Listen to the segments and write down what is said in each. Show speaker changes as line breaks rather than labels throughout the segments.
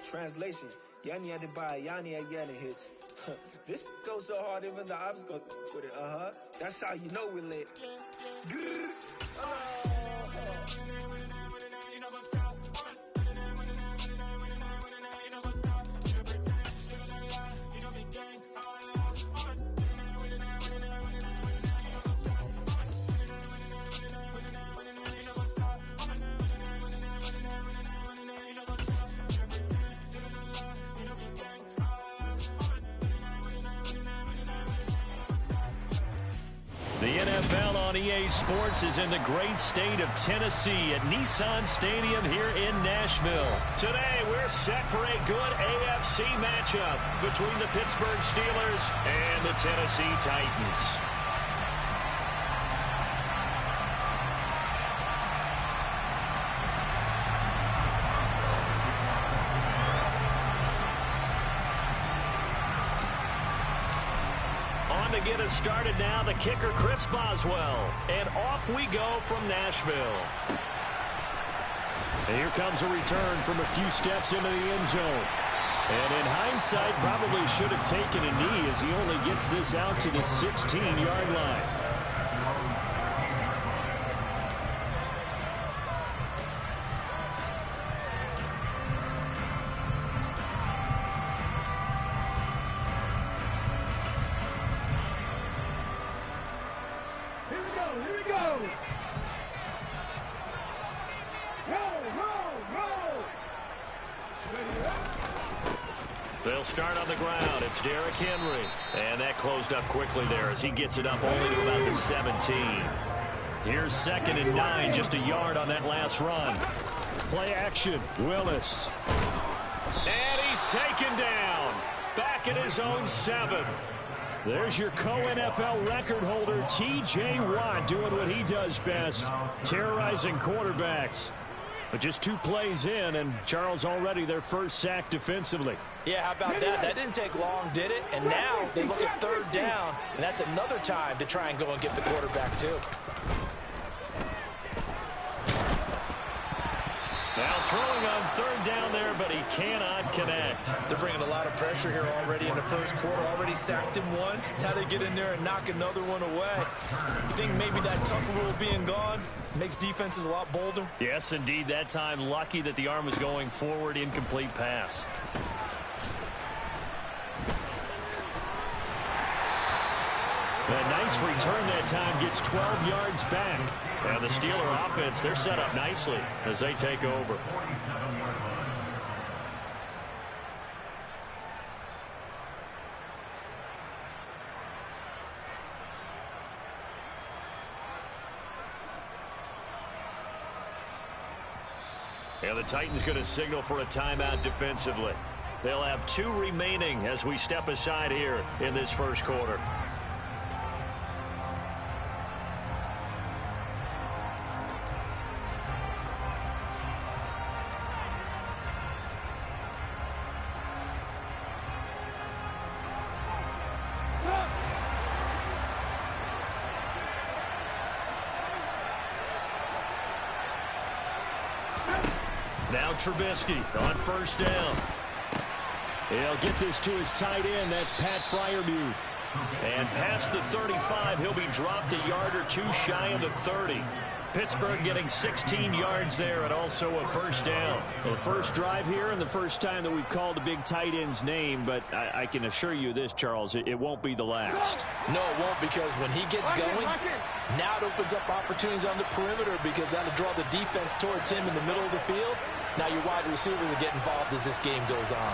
Translation, Yani Adebayo, Yani Ayala hits. This goes so hard, even the ops go with it. That's how you know we're lit.
The NFL on EA Sports is in the great state of Tennessee at Nissan Stadium here in Nashville. Today, we're set for a good AFC matchup between the Pittsburgh Steelers and the Tennessee Titans. To get us started now, the kicker, Chris Boswell. And off we go from Nashville. And here comes a return from a few steps into the end zone. And in hindsight, probably should have taken a knee as he only gets this out to the 16-yard line. They'll start on the ground. It's Derrick Henry. And that closed up quickly there as he gets it up only to about the 17. Here's 2nd and 9, just a yard on that last run. Play action, Willis. And he's taken down. Back at his own 7. There's your co-NFL record holder, T.J. Watt, doing what he does best, terrorizing quarterbacks. But just 2 plays in, and Charles already their first sack defensively.
Yeah, how about that? That didn't take long, did it? And now they look at 3rd down, and that's another time to try and go and get the quarterback, too.
Now throwing on 3rd down there, but he cannot connect.
They're bringing a lot of pressure here already in the first quarter. Already sacked him once. Now they get in there and knock another one away. You think maybe that Tucker rule being gone makes defenses a lot bolder?
Yes, indeed. That time, lucky that the arm was going forward, incomplete pass. A nice return that time, gets 12 yards back. And the Steeler offense, they're set up nicely as they take over. And the Titans going to signal for a timeout defensively. They'll have 2 remaining as we step aside here in this first quarter. Now Trubisky on 1st down. He'll get this to his tight end. That's Pat Freiermuth. And past the 35, he'll be dropped a yard or 2 shy of the 30. Pittsburgh getting 16 yards there and also a 1st down. Well, the first drive here and the first time that we've called a big tight end's name, but I can assure you this, Charles, it won't be the last.
No, it won't, because when he gets going, now it opens up opportunities on the perimeter because that'll draw the defense towards him in the middle of the field. Now your wide receivers will get involved as this game goes on.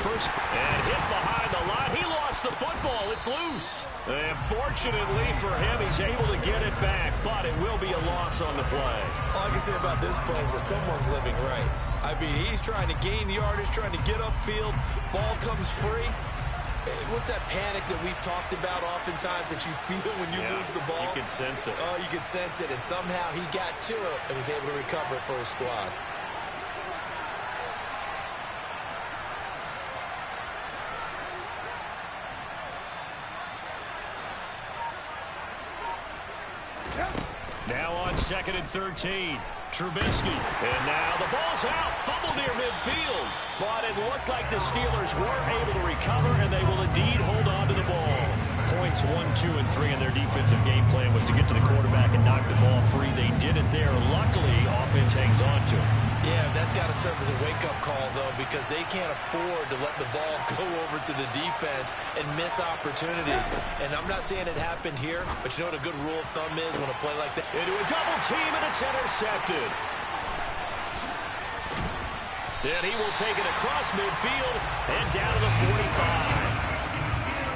First, and hit behind the line. He lost the football. It's loose. And fortunately for him, he's able to get it back, but it will be a loss on the play.
All I can say about this play is that someone's living right. I mean, he's trying to gain yardage, trying to get upfield. Ball comes free. What's that panic that we've talked about oftentimes that you feel when you lose the ball?
You can sense it.
Oh, you can sense it, and somehow he got to it and was able to recover it for his squad.
Now on 2nd and 13. Trubisky. And now the ball's out. Fumble near midfield. But it looked like the Steelers were able to recover, and they will indeed hold on to the ball. Points 1, 2, and 3 in their defensive game plan was to get to the quarterback and knock the ball free. They did it there. Luckily, offense hangs on to it.
Yeah, that's got to serve as a wake-up call, though, because they can't afford to let the ball go over to the defense and miss opportunities. And I'm not saying it happened here, but you know what a good rule of thumb is when a play like that?
Into a double team, and it's intercepted. Then he will take it across midfield and down to the 45.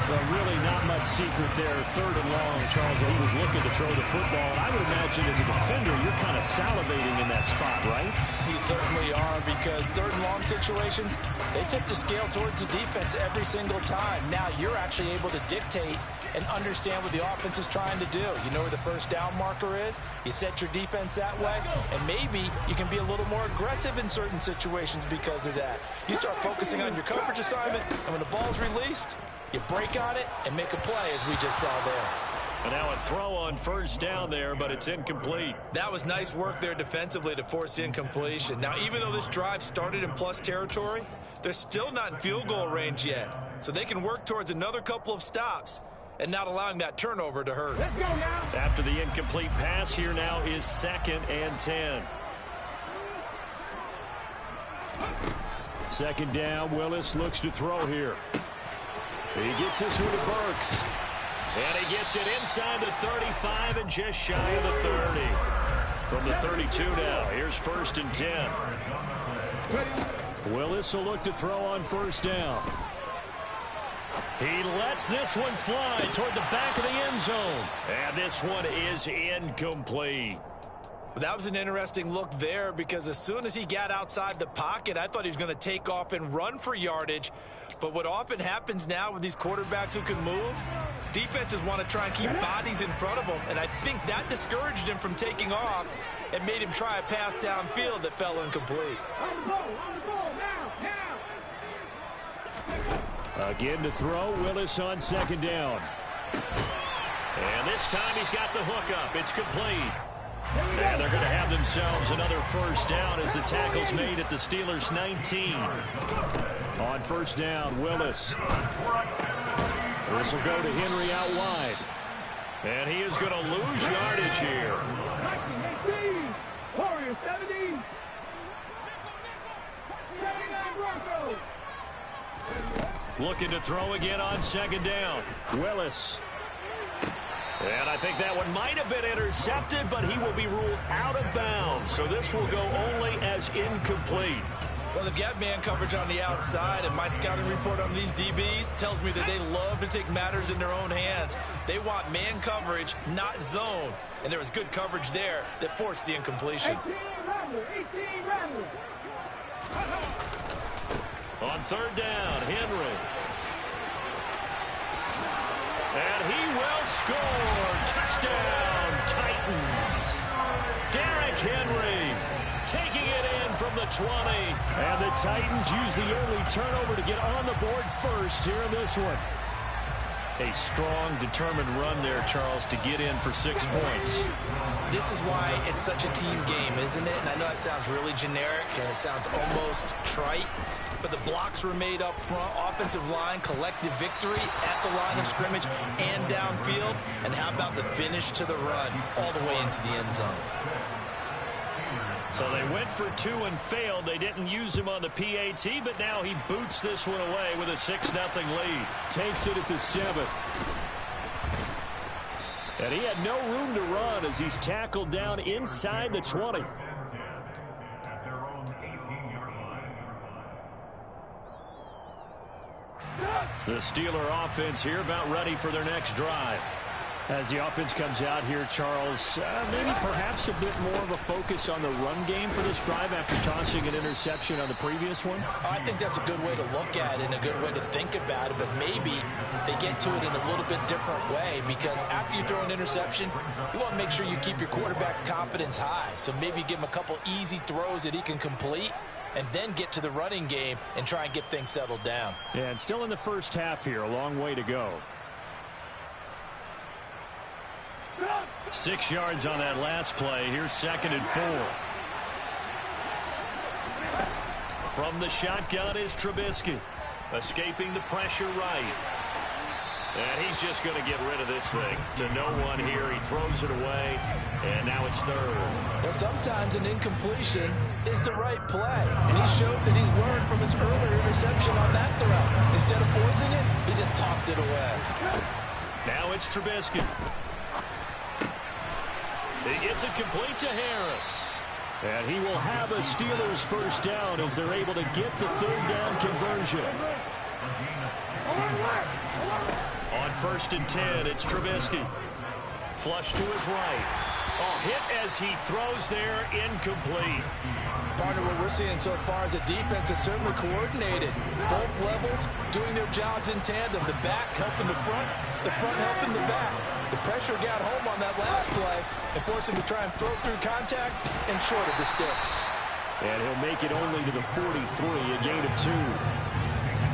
Well, really not much secret there. 3rd and long, Charles. He was looking to throw the football. And I would imagine as a defender, you're kind of salivating in that spot, right?
You certainly are, because 3rd and long situations, they tip the scale towards the defense every single time. Now you're actually able to dictate and understand what the offense is trying to do. You know where the first down marker is. You set your defense that way, and maybe you can be a little more aggressive in certain situations because of that. You start focusing on your coverage assignment, and when the ball's released, you break on it and make a play, as we just saw there.
And now a throw on 1st down there, but it's incomplete.
That was nice work there defensively to force the incompletion. Now, even though this drive started in plus territory, they're still not in field goal range yet. So they can work towards another couple of stops and not allowing that turnover to hurt.
Let's go now.
After the incomplete pass, here now is 2nd and 10. 2nd down, Willis looks to throw here. He gets this one to Burks. And he gets it inside the 35 and just shy of the 30. From the 32 now, here's 1st and 10. Willis will look to throw on 1st down. He lets this one fly toward the back of the end zone. And this one is incomplete.
That was an interesting look there, because as soon as he got outside the pocket, I thought he was going to take off and run for yardage. But what often happens now with these quarterbacks who can move, defenses want to try and keep bodies in front of them, and I think that discouraged him from taking off and made him try a pass downfield that fell incomplete.
Again to throw, Willis on 2nd down. And this time he's got the hook up. It's complete. And they're going to have themselves another 1st down as the tackle's made at the Steelers' 19. On 1st down, Willis. This will go to Henry out wide. And he is going to lose yardage here. Looking to throw again on 2nd down. Willis. And I think that one might have been intercepted, but he will be ruled out of bounds. So this will go only as incomplete.
Well, they've got man coverage on the outside, and my scouting report on these DBs tells me that they love to take matters in their own hands. They want man coverage, not zone. And there was good coverage there that forced the incompletion.
18
On 3rd down, Henry. And he will score. Touchdown, Titans. Derrick Henry taking it in from the 20. And the Titans use the early turnover to get on the board first here in this one. A strong, determined run there, Charles, to get in for 6 points.
This is why it's such a team game, isn't it? And I know it sounds really generic and it sounds almost trite, but the blocks were made up front, offensive line, collective victory at the line of scrimmage and downfield. And how about the finish to the run all the way into the end zone?
So they went for 2 and failed. They didn't use him on the PAT, but now he boots this one away with a 6-0 lead. Takes it at the 7. And he had no room to run as he's tackled down inside the 20. The Steeler offense here about ready for their next drive. As the offense comes out here, Charles, maybe perhaps a bit more of a focus on the run game for this drive after tossing an interception on the previous one?
I think that's a good way to look at it and a good way to think about it, but maybe they get to it in a little bit different way, because after you throw an interception, you want to make sure you keep your quarterback's confidence high. So maybe give him a couple easy throws that he can complete, and then get to the running game and try and get things settled down.
Yeah, and still in the first half here, a long way to go. 6 yards on that last play. Here's 2nd and 4. From the shotgun is Trubisky. Escaping the pressure right. And he's just going to get rid of this thing. To no one here. He throws it away. And now it's third.
Well, sometimes an incompletion is the right play. And he showed that he's learned from his earlier interception on that throw. Instead of forcing it, he just tossed it away.
Now it's Trubisky. He gets it complete to Harris. And he will have a Steelers first down as they're able to get the third down conversion. On 1st and 10, it's Trubisky. Flush to his right. Oh, hit as he throws there, incomplete.
Partner, what we're seeing so far is a defense that's certainly coordinated. Both levels doing their jobs in tandem. The back helping the front helping the back. The pressure got home on that last play and forced him to try and throw through contact and short of the sticks.
And he'll make it only to the 43, a gain of 2.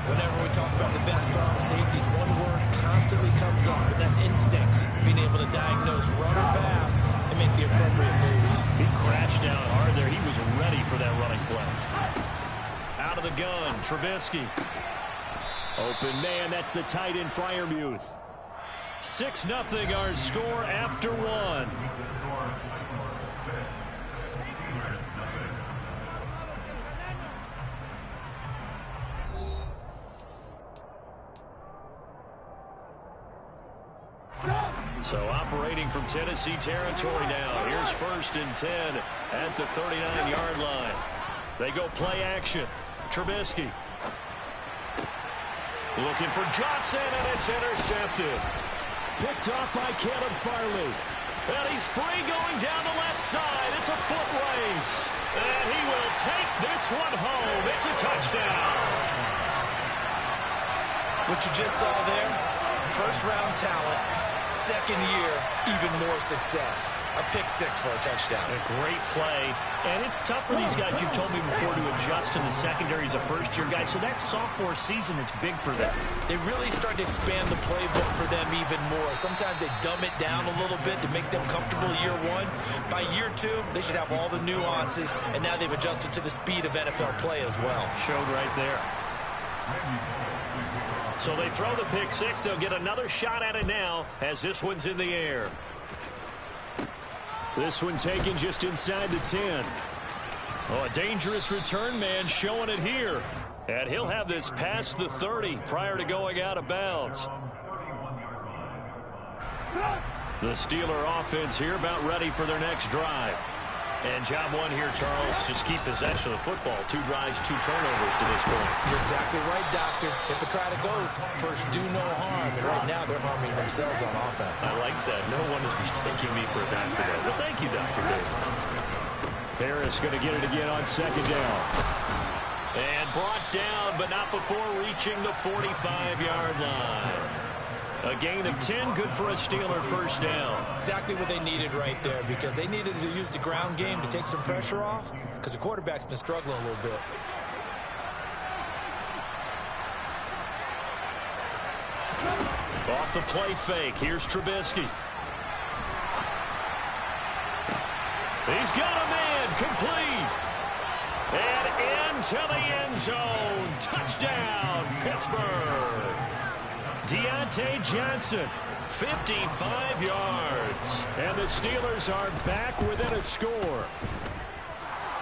Whenever we talk about the best strong safeties, one word constantly comes up, and that's instincts. Being able to diagnose run or pass and make the appropriate moves.
He crashed down hard there. He was ready for that running play. Out of the gun, Trubisky. Open man, that's the tight end Freiermuth. 6-0 our score after 1. So operating from Tennessee territory now. Here's 1st and 10 at the 39-yard line. They go play action. Trubisky. Looking for Johnson, and it's intercepted. Picked off by Caleb Farley. And he's free going down the left side. It's a foot race. And he will take this one home. It's a touchdown.
What you just saw there, first-round talent. Second year, even more success. A pick 6 for a touchdown.
A great play. And it's tough for these guys, you've told me before, to adjust in the secondary as a first-year guy. So that sophomore season is big for them.
They really start to expand the playbook for them even more. Sometimes they dumb it down a little bit to make them comfortable year 1. By year 2, they should have all the nuances, and now they've adjusted to the speed of NFL play as well.
Showed right there. So they throw the pick 6. They'll get another shot at it now as this one's in the air. This one taken just inside the 10. Oh, a dangerous return man showing it here. And he'll have this past the 30 prior to going out of bounds. The Steeler offense here about ready for their next drive. And job 1 here, Charles, just keep possession of the football. 2 drives, 2 turnovers to this point.
You're exactly right, Doctor. Hippocratic oath. First, do no harm. And right now, they're harming themselves on offense.
I like that. No one is mistaking me for a doctor, though. But thank you, Dr. Davis. Harris going to get it again on 2nd down. And brought down, but not before reaching the 45-yard line. A gain of 10, good for a Steeler first down.
Exactly what they needed right there, because they needed to use the ground game to take some pressure off, because the quarterback's been struggling a little bit.
Off the play fake, here's Trubisky. He's got a man, complete. And into the end zone. Touchdown, Pittsburgh. Deontay Johnson, 55 yards. And the Steelers are back within a score.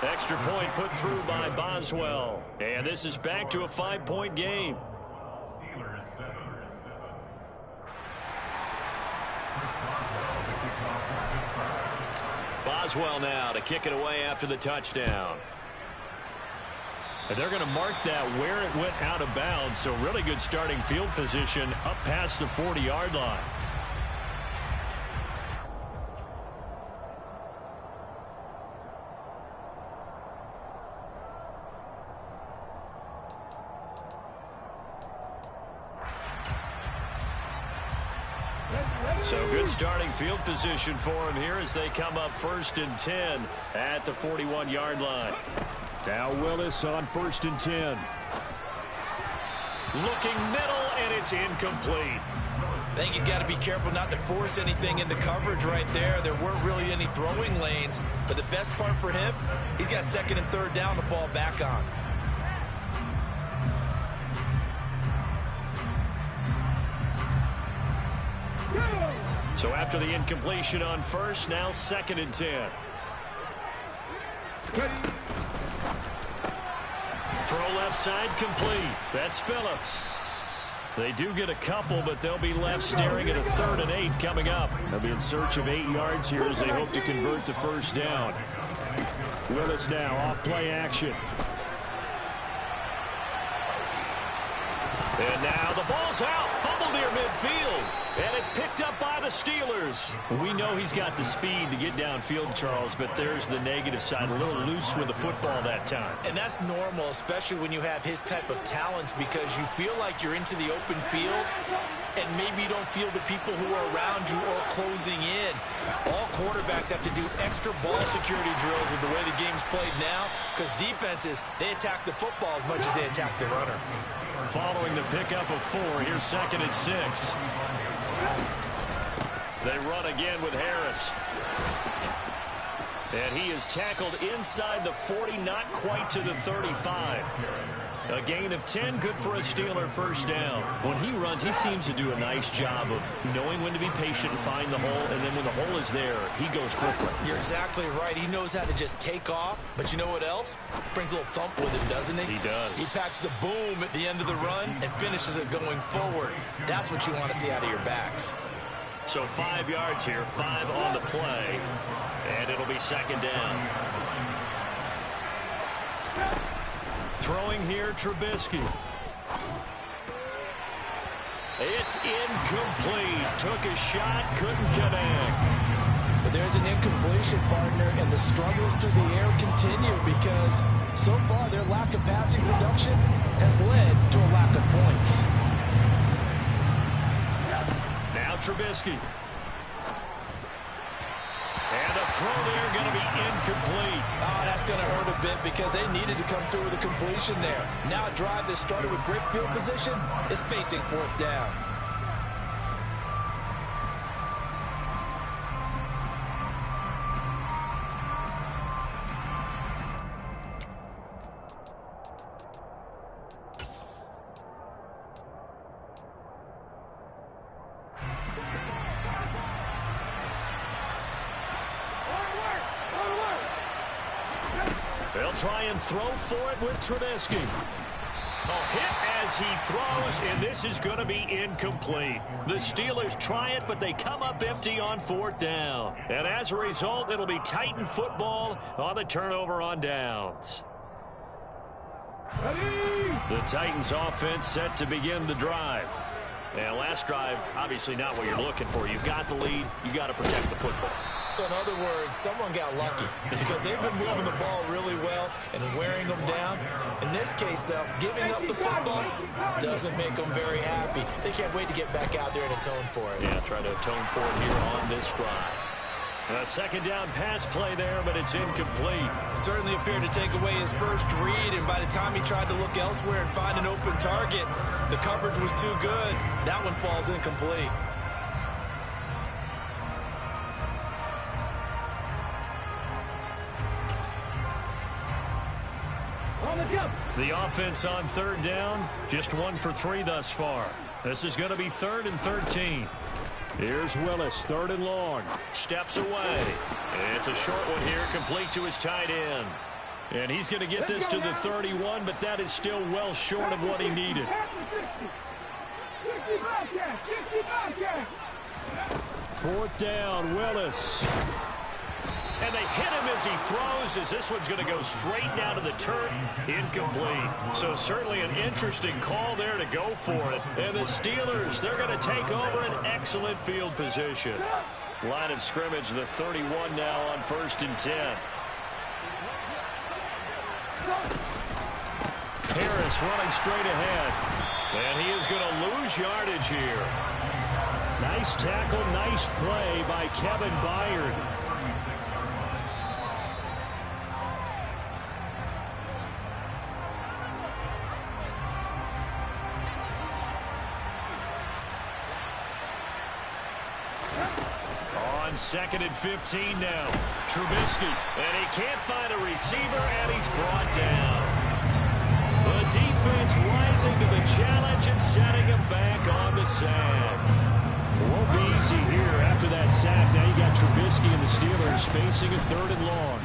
Extra point put through by Boswell. And this is back to a 5-point game. Boswell now to kick it away after the touchdown. And they're going to mark that where it went out of bounds. So really good starting field position up past the 40-yard line. So good starting field position for him here as they come up 1st and 10 at the 41-yard line. Now Willis on 1st and 10. Looking middle, and it's incomplete.
I think he's got to be careful not to force anything into coverage right there. There weren't really any throwing lanes, but the best part for him, he's got 2nd and 3rd down to fall back on.
So after the incompletion on first, now 2nd and 10. Throw left side complete. That's Phillips. They do get a couple, but they'll be left staring at a 3rd and 8 coming up. They'll be in search of 8 yards here as they hope to convert the first down. Willis now off play action. And now the ball's out. Fumble near midfield. And it's picked up by the Steelers. We know he's got the speed to get downfield, Charles, but there's the negative side. A little loose with the football that time.
And that's normal, especially when you have his type of talents, because you feel like you're into the open field and maybe you don't feel the people who are around you or closing in. All quarterbacks have to do extra ball security drills with the way the game's played now, because defenses, they attack the football as much as they attack the runner.
Following the pickup of 4, here's 2nd and 6. They run again with Harris. And he is tackled inside the 40, not quite to the 35. A gain of 10, good for a Steeler first down. When he runs, he seems to do a nice job of knowing when to be patient and find the hole, and then when the hole is there, he goes quickly.
You're exactly right. He knows how to just take off, but you know what else? Brings a little thump with him, doesn't he?
He does.
He packs the boom at the end of the run and finishes it going forward. That's what you want to see out of your backs.
So 5 yards here, 5 on the play, and it'll be 2nd down. Throwing here, Trubisky. It's incomplete. Took a shot, couldn't connect.
But there's an incompletion, partner, and the struggles through the air continue because so far their lack of passing production has led to a lack of points.
Now Trubisky. And the throw there going to be incomplete.
Oh, that's going to hurt a bit because they needed to come through with a completion there. Now a drive that started with great field position is facing 4th down.
They'll try and throw for it with Trubisky. A hit as he throws, and this is going to be incomplete. The Steelers try it, but they come up empty on 4th down. And as a result, it'll be Titan football on the turnover on downs. The Titans offense set to begin the drive. And last drive, obviously not what you're looking for. You've got the lead. You've got to protect the football.
So in other words, someone got lucky because they've been moving the ball really well and wearing them down. In this case, though, giving up the football doesn't make them very happy. They can't wait to get back out there and atone for it.
Yeah, try to atone for it here on this drive. A 2nd down pass play there, but it's incomplete.
Certainly appeared to take away his first read, and by the time he tried to look elsewhere and find an open target, the coverage was too good. That one falls incomplete.
The offense on 3rd down, just 1 for 3 thus far. This is going to be 3rd and 13. Here's Willis, 3rd and long. Steps away. It's a short one here, complete to his tight end. And he's going to get this to the 31, but that is still well short of what he needed. 4th down, Willis. And they hit him as he throws, as this one's going to go straight down to the turf. Incomplete. So certainly an interesting call there to go for it. And the Steelers, they're going to take over an excellent field position. Line of scrimmage, the 31 now on 1st and 10. Harris running straight ahead. And he is going to lose yardage here. Nice tackle, nice play by Kevin Byard. On 2nd and 15 now. Trubisky. And he can't find a receiver, and he's brought down. The defense right rising to the challenge and setting him back on the sack.
It won't be easy here after that sack. Now you got Trubisky and the Steelers facing a 3rd and long.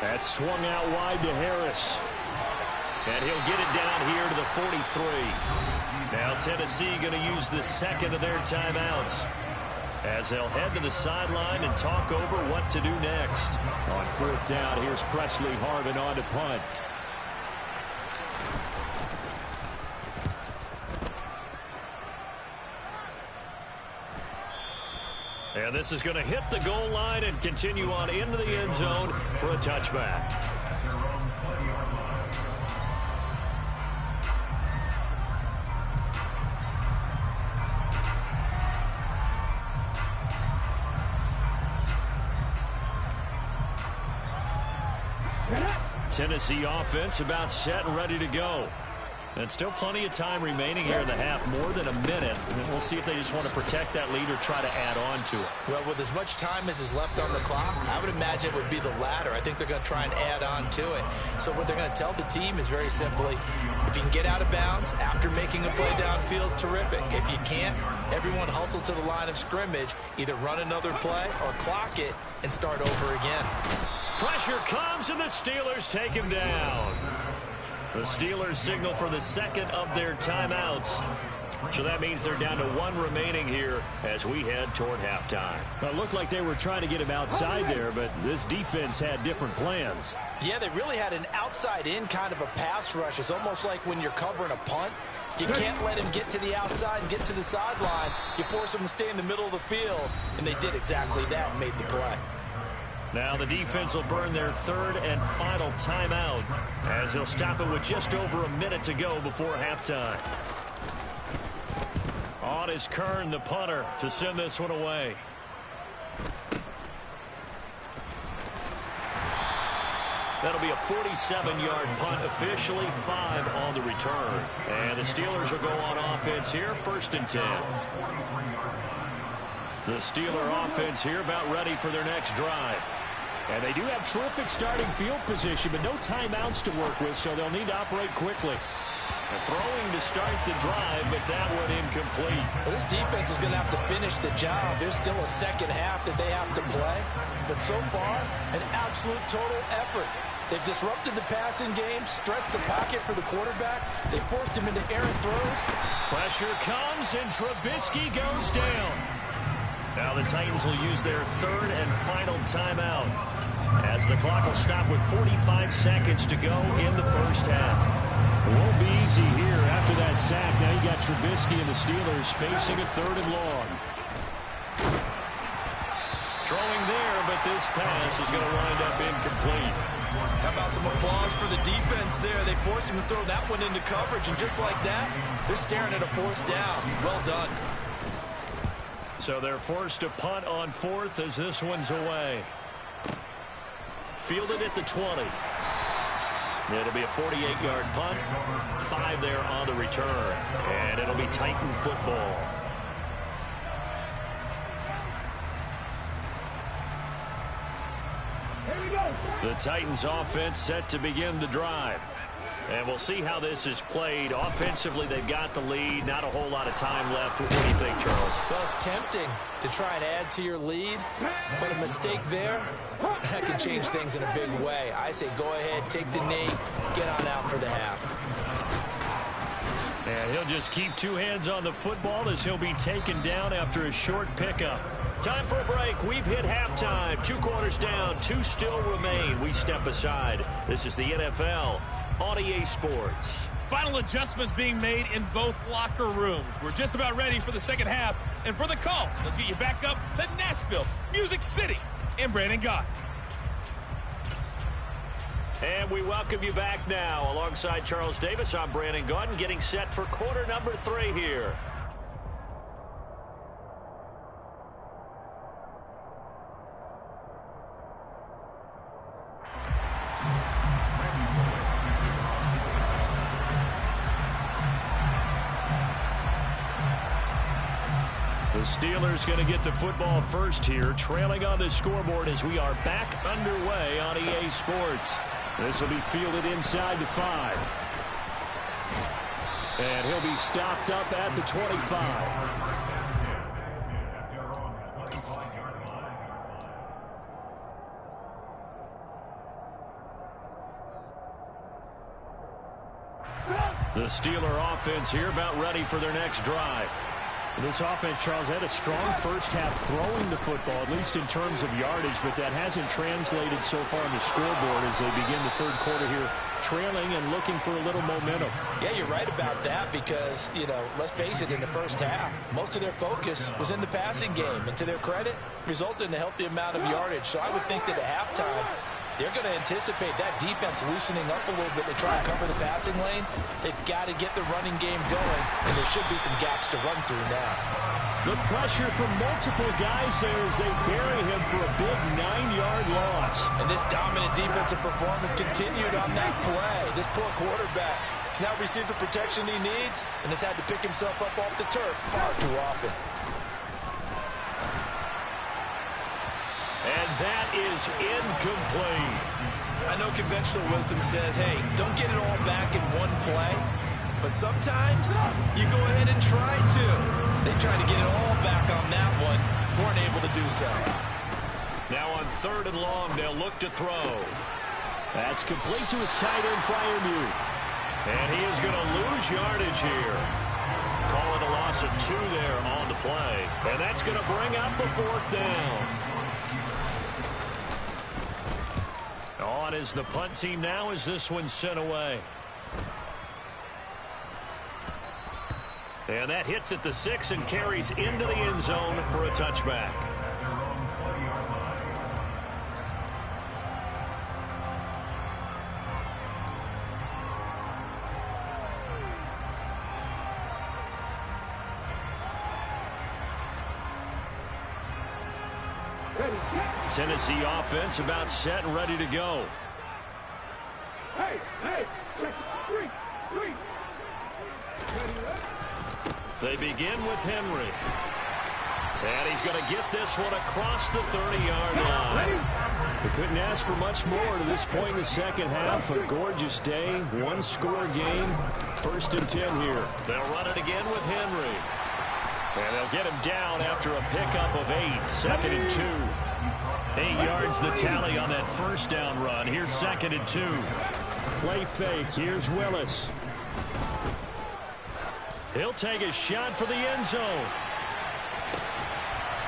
That's swung out wide to Harris.
And he'll get it down here to the 43. Now Tennessee going to use the second of their timeouts, as they'll head to the sideline and talk over what to do next.
On 4th down, here's Presley Harvin on to punt.
And this is going to hit the goal line and continue on into the end zone for a touchback. Tennessee offense about set and ready to go. And still plenty of time remaining here in the half, more than a minute. And we'll see if they just want to protect that lead or try to add on to it.
Well, with as much time as is left on the clock, I would imagine it would be the latter. I think they're going to try and add on to it. So what they're going to tell the team is very simply, if you can get out of bounds after making a play downfield, terrific. If you can't, everyone hustle to the line of scrimmage, either run another play or clock it and start over again.
Pressure comes, and the Steelers take him down. The Steelers signal for the second of their timeouts. So that means they're down to 1 remaining here as we head toward halftime.
Well, it looked like they were trying to get him outside there, but this defense had different plans.
Yeah, they really had an outside-in kind of a pass rush. It's almost like when you're covering a punt. You can't let him get to the outside and get to the sideline. You force him to stay in the middle of the field, and they did exactly that and made the play.
Now the defense will burn their 3rd and final timeout as they'll stop it with just over a minute to go before halftime. On is Kern, the punter, to send this one away. That'll be a 47-yard punt, officially 5 on the return. And the Steelers will go on offense here, 1st and 10. The Steeler offense here about ready for their next drive.
And they do have terrific starting field position, but no timeouts to work with, so they'll need to operate quickly.
Throwing to start the drive, but that one incomplete.
Well, this defense is going to have to finish the job. There's still a second half that they have to play. But so far, an absolute total effort. They've disrupted the passing game, stressed the pocket for the quarterback. They forced him into errant throws.
Pressure comes, and Trubisky goes down. Now the Titans will use their 3rd and final timeout as the clock will stop with 45 seconds to go in the 1st half.
It won't be easy here after that sack. Now you got Trubisky and the Steelers facing a 3rd and long.
Throwing there, but this pass is going to wind up incomplete.
How about some applause for the defense there? They forced him to throw that one into coverage, and just like that, they're staring at a 4th down. Well done.
So they're forced to punt on 4th as this one's away. Fielded at the 20. It'll be a 48-yard punt. 5 there on the return. And it'll be Titan football. The Titans offense set to begin the drive. And we'll see how this is played. Offensively, they've got the lead. Not a whole lot of time left. What do you think, Charles?
Well, it's tempting to try and add to your lead, but a mistake there, that can change things in a big way. I say go ahead, take the knee, get on out for the half.
And he'll just keep 2 hands on the football as he'll be taken down after a short pickup. Time for a break. We've hit halftime. 2 quarters down, 2 still remain. We step aside. This is the NFL on EA Sports.
Final adjustments being made in both locker rooms. We're just about ready for the second half. And for the call, let's get you back up to Nashville, Music City, and Brandon Gott.
And we welcome you back now. Alongside Charles Davis, I'm Brandon Gott, getting set for quarter number 3 here. The Steelers going to get the football first here, trailing on the scoreboard as we are back underway on EA Sports.
This will be fielded inside the 5. And he'll be stopped up at the 25. The Steeler offense here about ready for their next drive.
This offense, Charles, had a strong first half throwing the football, at least in terms of yardage, but that hasn't translated so far on the scoreboard as they begin the third quarter here, trailing and looking for a little momentum.
Yeah, you're right about that because, you know, let's face it, in the first half, most of their focus was in the passing game. And to their credit, resulted in a healthy amount of yardage. So I would think that at halftime, they're going to anticipate that defense loosening up a little bit to try and cover the passing lanes. They've got to get the running game going, and there should be some gaps to run through now.
The pressure from multiple guys there as they bury him for a big 9-yard loss.
And this dominant defensive performance continued on that play. This poor quarterback has now received the protection he needs and has had to pick himself up off the turf far too often.
And that is incomplete.
I know conventional wisdom says, hey, don't get it all back in one play. But sometimes you go ahead and try to. They tried to get it all back on that one. Weren't able to do so.
Now on 3rd and long, they'll look to throw.
That's complete to his tight end, Freiermuth.
And he is going to lose yardage here. Call it a loss of 2 there on the play. And that's going to bring up a 4th down. On is the punt team now as this one's sent away. And that hits at the 6 and carries into the end zone for a touchback. Tennessee offense about set and ready to go. They begin with Henry. And he's going to get this one across the 30-yard line.
They couldn't ask for much more to this point in the second half. A gorgeous day, one-score game. 1st and 10 here.
They'll run it again with Henry. And they'll get him down after a pickup of 8. 2nd and 2. 8 yards the tally on that first down run. Here's 2nd and 2.
Play fake. Here's Willis.
He'll take a shot for the end zone.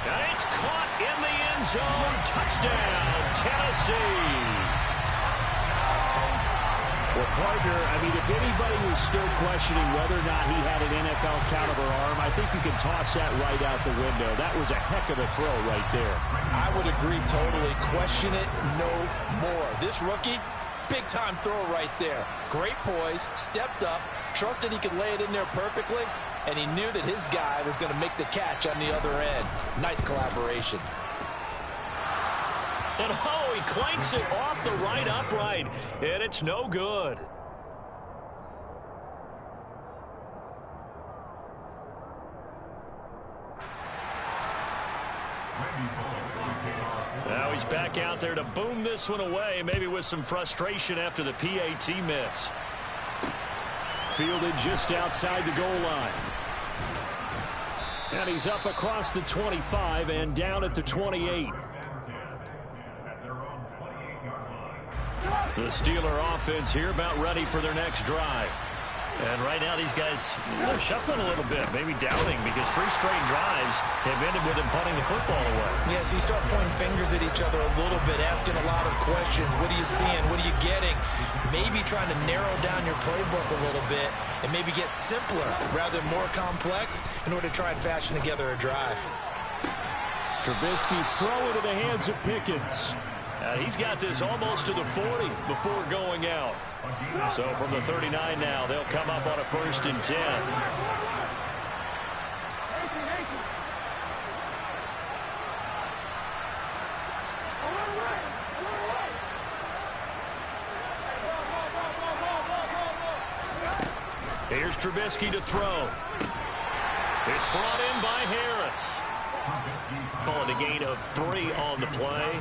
And it's caught in the end zone. Touchdown, Tennessee.
Well, partner, I mean, if anybody was still questioning whether or not he had an NFL caliber arm, I think you can toss that right out the window. That was a heck of a throw right there.
I would agree totally. Question it no more. This rookie, big-time throw right there. Great poise, stepped up, trusted he could lay it in there perfectly, and he knew that his guy was going to make the catch on the other end. Nice collaboration.
And oh, he clanks it off the right upright, and it's no good. Now he's back out there to boom this one away, maybe with some frustration after the PAT miss.
Fielded just outside the goal line. And he's up across the 25 and down at the 28.
The Steeler offense here about ready for their next drive. And right now these guys, they're shuffling a little bit, maybe doubting, because 3 straight drives have ended with them punting the football away.
Yeah, so you start pointing fingers at each other a little bit, asking a lot of questions. What are you seeing? What are you getting? Maybe trying to narrow down your playbook a little bit and maybe get simpler rather than more complex in order to try and fashion together a drive.
Trubisky's throw into the hands of Pickens.
He's got this almost to the 40 before going out. So from the 39 now, they'll come up on a 1st and 10. Here's Trubisky to throw. It's brought in by Harris. Call it a gain of 3 on the play,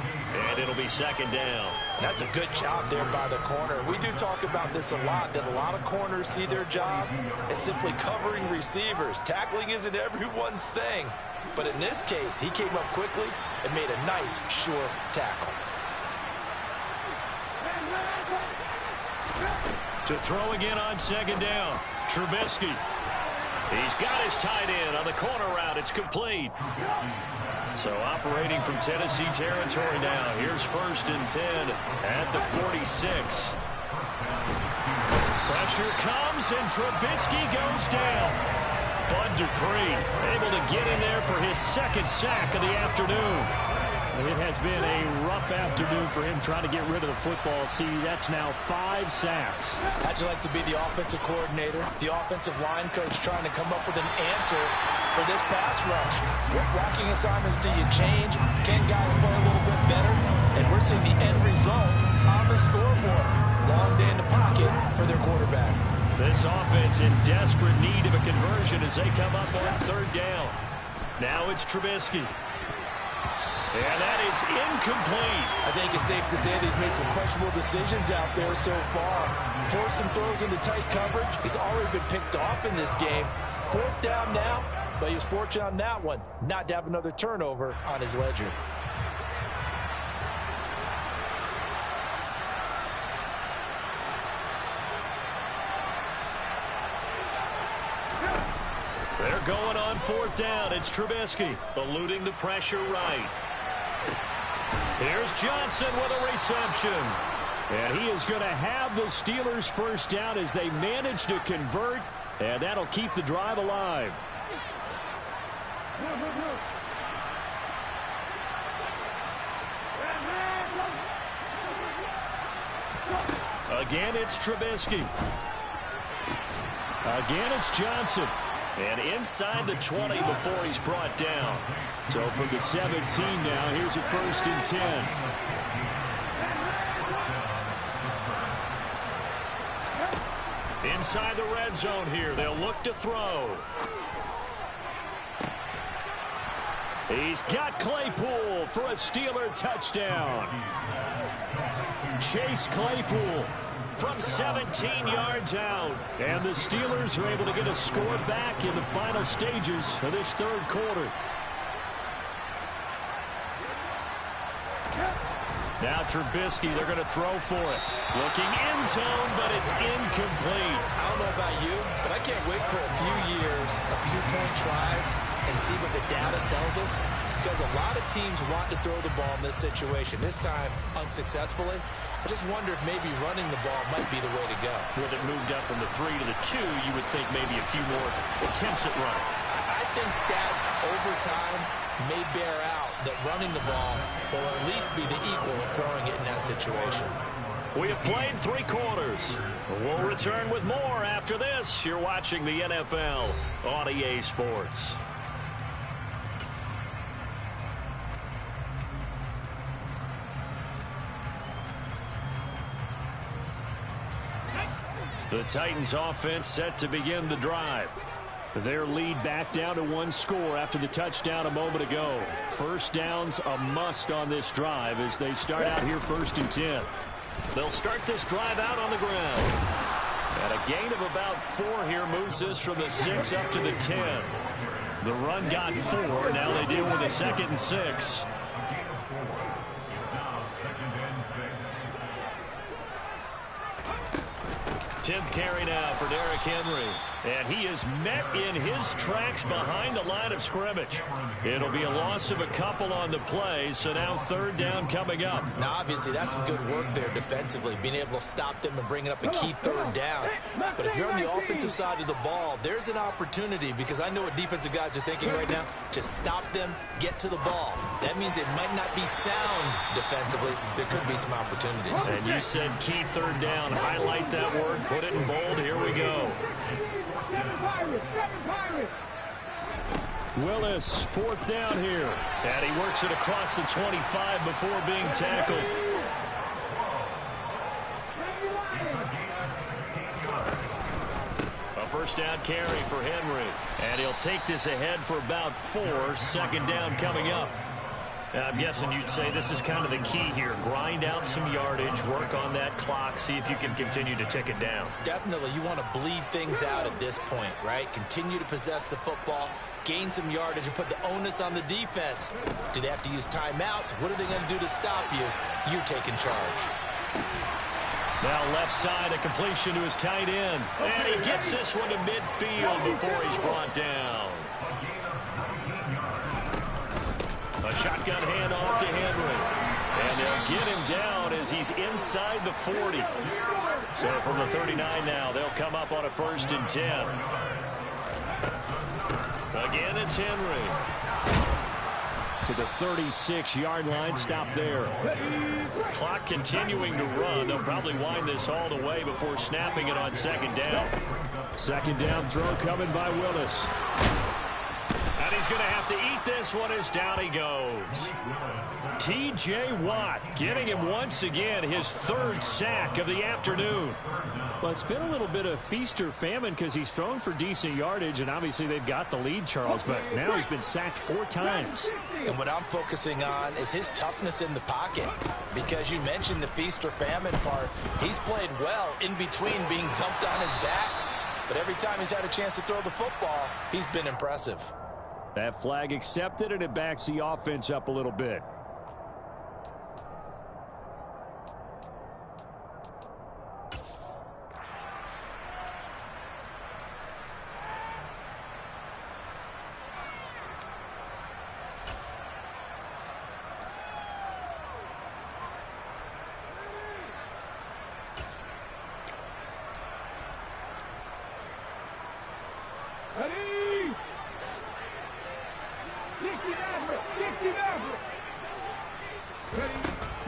and it'll be second down.
That's a good job there by the corner. We do talk about this a lot, that a lot of corners see their job as simply covering receivers. Tackling isn't everyone's thing. But in this case, he came up quickly and made a nice, sure tackle.
To throw again on second down, Trubisky. He's got his tight end on the corner route. It's complete. So operating from Tennessee territory now. Here's 1st and 10 at the 46. Pressure comes, and Trubisky goes down. Bud Dupree able to get in there for his 2nd sack of the afternoon.
It has been a rough afternoon for him trying to get rid of the football. See, that's now 5 sacks.
How'd you like to be the offensive coordinator, the offensive line coach trying to come up with an answer for this pass rush? What blocking assignments do you change? Can guys play a little bit better? And we're seeing the end result on the scoreboard. Long day in the pocket for their quarterback.
This offense in desperate need of a conversion as they come up on 3rd down. Now it's Trubisky. And that is incomplete.
I think it's safe to say that he's made some questionable decisions out there so far. Forced some throws into tight coverage. He's already been picked off in this game. 4th down now, but he was fortunate on that one not to have another turnover on his ledger.
They're going on 4th down. It's Trubisky eluding the pressure right. Here's Johnson with a reception.
And he is going to have the Steelers' 1st down as they manage to convert, and that'll keep the drive alive.
Again, it's Trubisky.
Again, it's Johnson.
And inside the 20 before he's brought down.
So from the 17 now, here's a 1st and 10.
Inside the red zone here, they'll look to throw.
He's got Claypool for a Steeler touchdown. Chase Claypool from 17 yards out. And the Steelers are able to get a score back in the final stages of this 3rd quarter. Now Trubisky, they're going to throw for it. Looking end zone, but it's incomplete.
I don't know about you, but I can't wait for a few years of 2-point tries and see what the data tells us. Because a lot of teams want to throw the ball in this situation. This time, unsuccessfully. I just wonder if maybe running the ball might be the way to go.
With it moved up from the 3 to the 2, you would think maybe a few more attempts at running.
I think stats over time may bear out that running the ball will at least be the equal of throwing it in that situation.
We have played 3 quarters. We'll return with more after this. You're watching the NFL on EA Sports. The Titans offense set to begin the drive. Their lead back down to 1 score after the touchdown a moment ago. 1st down's a must on this drive as they start out here 1st and 10. They'll start this drive out on the ground. And a gain of about 4 here moves this from the 6 up to the 10. The run got 4. Now they deal with a 2nd and 6. Tenth carry now for Derrick Henry. And he is met in his tracks behind the line of scrimmage. It'll be a loss of a couple on the play, so now 3rd down coming up.
Now, obviously, that's some good work there defensively, being able to stop them and bringing up a key 3rd down. But if you're on the offensive side of the ball, there's an opportunity, because I know what defensive guys are thinking right now. Just stop them, get to the ball. That means it might not be sound defensively. There could be some opportunities.
And you said key 3rd down. Highlight that word, put it in bold. Here we go.
Willis, 4th down here.
And he works it across the 25 before being tackled. A first down carry for Henry. And he'll take this ahead for about 4. Second down coming up. I'm guessing you'd say this is kind of the key here. Grind out some yardage, work on that clock, see if you can continue to tick it down.
Definitely, you want to bleed things out at this point, right? Continue to possess the football, gain some yardage, and put the onus on the defense. Do they have to use timeouts? What are they going to do to stop you? You're taking charge.
Now left side, a completion to his tight end. And he gets this one to midfield before he's brought down. A shotgun handoff to Henry. And they'll get him down as he's inside the 40. So from the 39 now, they'll come up on a 1st and 10. Again, it's Henry.
To the 36-yard line, stop there.
Clock continuing to run. They'll probably wind this all the way before snapping it on second down.
Second down throw coming by Willis.
And he's going to have to eat this one as down he goes. T.J. Watt getting him once again his 3rd sack of the afternoon.
Well, it's been a little bit of feast or famine because he's thrown for decent yardage, and obviously they've got the lead, Charles, but now he's been sacked 4 times.
And what I'm focusing on is his toughness in the pocket, because you mentioned the feast or famine part. He's played well in between being dumped on his back, but every time he's had a chance to throw the football, he's been impressive.
That flag accepted, and it backs the offense up a little bit.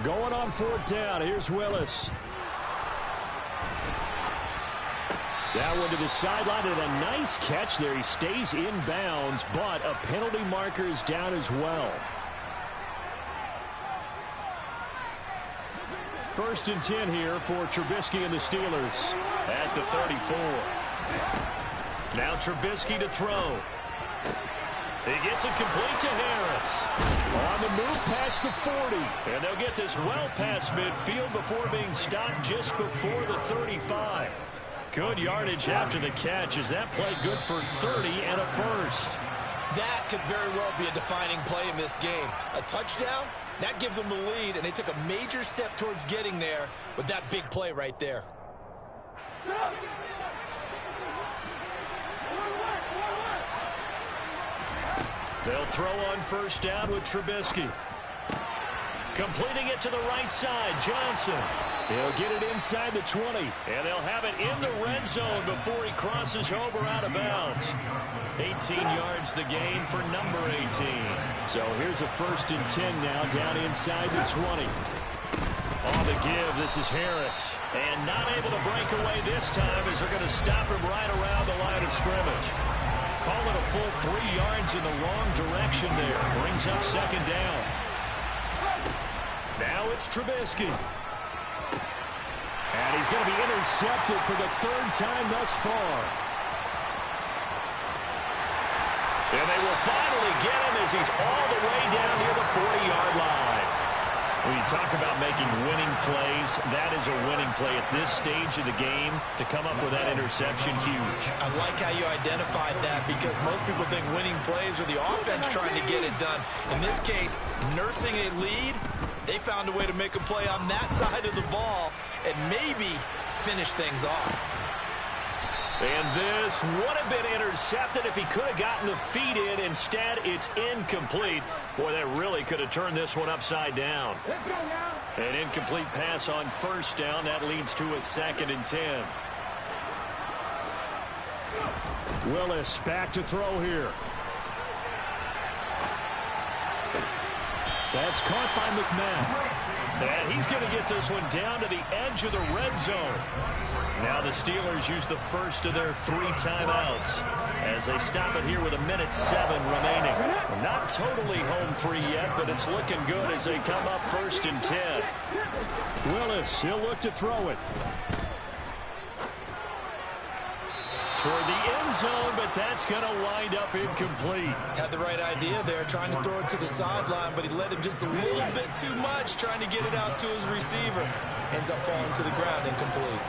Going on 4th down. Here's Willis. That one to the sideline, and a nice catch there. He stays in bounds, but a penalty marker is down as well. 1st and 10 here for Trubisky and the Steelers.
At the 34. Now Trubisky to throw. He gets it complete to Harris.
On the move past the 40.
And they'll get this well past midfield before being stopped just before the 35. Good yardage after the catch as that play good for 30 and a 1st.
That could very well be a defining play in this game. A touchdown, that gives them the lead, and they took a major step towards getting there with that big play right there.
They'll throw on 1st down with Trubisky. Completing it to the right side, Johnson.
He'll get it inside the 20.
And they'll have it in the red zone before he crosses over out of bounds. 18 yards the gain for number 18.
So here's a 1st and 10 now down inside the 20.
On the give, this is Harris. And not able to break away this time as they're going to stop him right around the line of scrimmage. Call it a full 3 yards in the wrong direction there. Brings up second down. Now it's Trubisky.
And he's going to be intercepted for the 3rd time thus far.
And they will finally get him as he's all the way down near the 40-yard line. When you talk about making winning plays, that is a winning play at this stage of the game. To come up with that interception, huge.
I like how you identified that, because most people think winning plays are the offense trying to get it done. In this case, nursing a lead, they found a way to make a play on that side of the ball and maybe finish things off.
And this would have been intercepted if he could have gotten the feet in. Instead, it's incomplete. Boy, that really could have turned this one upside down. An incomplete pass on 1st down. That leads to a 2nd and 10.
Willis back to throw here. That's caught by McMahon.
And he's going to get this one down to the edge of the red zone. Now the Steelers use the first of their 3 timeouts as they stop it here with 1:07 remaining. Not totally home free yet, but it's looking good as they come up 1st and 10.
Willis, he'll look to throw it.
toward the end zone, but that's going to wind up incomplete.
Had the right idea there, trying to throw it to the sideline, but he led him just a little bit too much, trying to get it out to his receiver. Ends up falling to the ground, incomplete.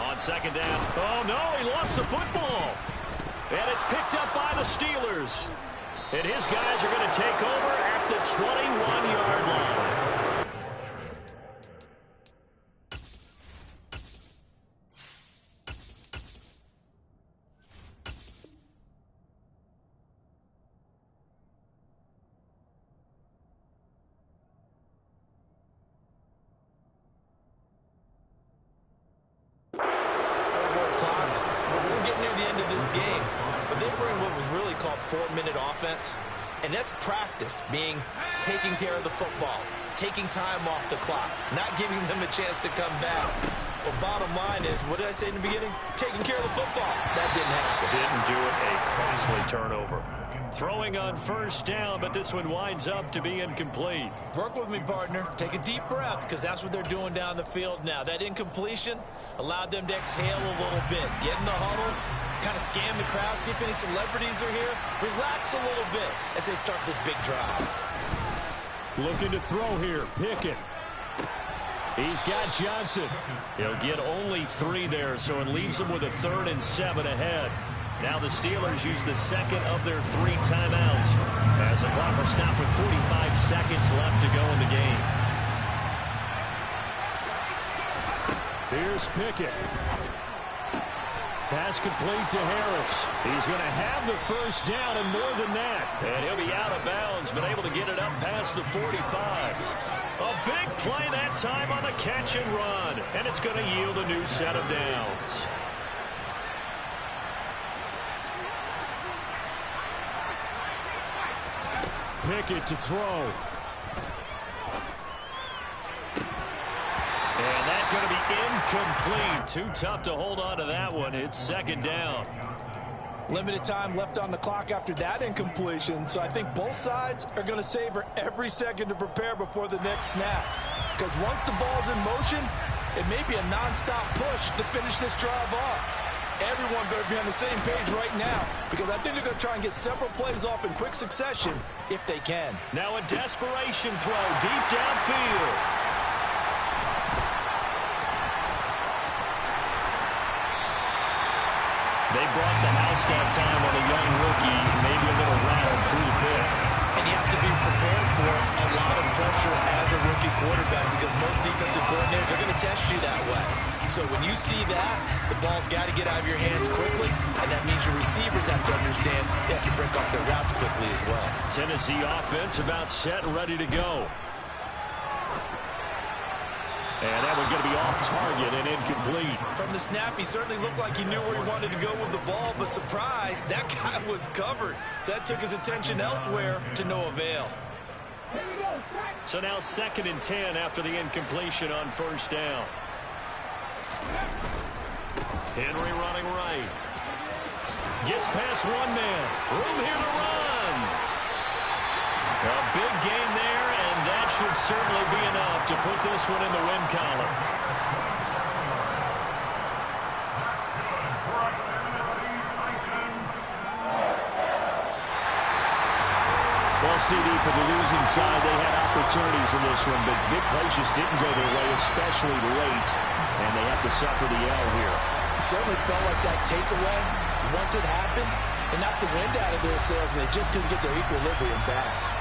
On second down. Oh, no, he lost the football. And it's picked up by the Steelers. And his guys are going to take over at the 21-yard line.
Four-minute offense, and that's practice, meaning taking care of the football, taking time off the clock, not giving them a chance to come back. But bottom line is, what did I say in the beginning? Taking care of the football. That didn't happen.
Didn't do it. A costly turnover. Throwing on first down, but this one winds up to be incomplete.
Work with me, partner. Take a deep breath, because that's what they're doing down the field now. That incompletion allowed them to exhale a little bit, get in the huddle, kind of scan the crowd, see if any celebrities are here. Relax a little bit as they start this big drive.
Looking to throw here. Pickett. He's got Johnson.
He'll get only 3 there, so it leaves him with a 3rd and 7 ahead. Now the Steelers use the second of their 3 timeouts as the clock will stop with 45 seconds left to go in the game.
Here's Pickett. Pass complete to Harris. He's going to have the first down and more than that.
And he'll be out of bounds, but able to get it up past the 45. A big play that time on the catch and run. And it's going to yield a new set of downs.
Pickett to throw.
And that's going to be incomplete. Too tough to hold on to that one. It's second down.
Limited time left on the clock after that incompletion, so I think both sides are going to savor every second to prepare before the next snap. Because once the ball's in motion, it may be a nonstop push to finish this drive off. Everyone better be on the same page right now, because I think they're going to try and get several plays off in quick succession if they can.
Now a desperation throw deep downfield. They brought the house that time on a young rookie, maybe a little rattled through the pick.
And you have to be prepared for a lot of pressure as a rookie quarterback, because most defensive coordinators are going to test you that way. So when you see that, the ball's got to get out of your hands quickly, and that means your receivers have to understand they have to break off their routes quickly as well.
Tennessee offense about set and ready to go. And that one's going to be off target and incomplete.
From the snap, he certainly looked like he knew where he wanted to go with the ball, but surprise, that guy was covered. So that took his attention elsewhere to no avail.
So now 2nd and 10 after the incompletion on first down. Henry running right. Gets past one man. Room here to run. A big gain there, and that should certainly be enough to put this one in the win column.
Well, CD, for the losing side, they had opportunities in this one, but big plays just didn't go their way, especially late, and they have to suffer the L here.
It certainly felt like that takeaway, once it happened, it knocked the wind out of their sails, and they just couldn't get their equilibrium back.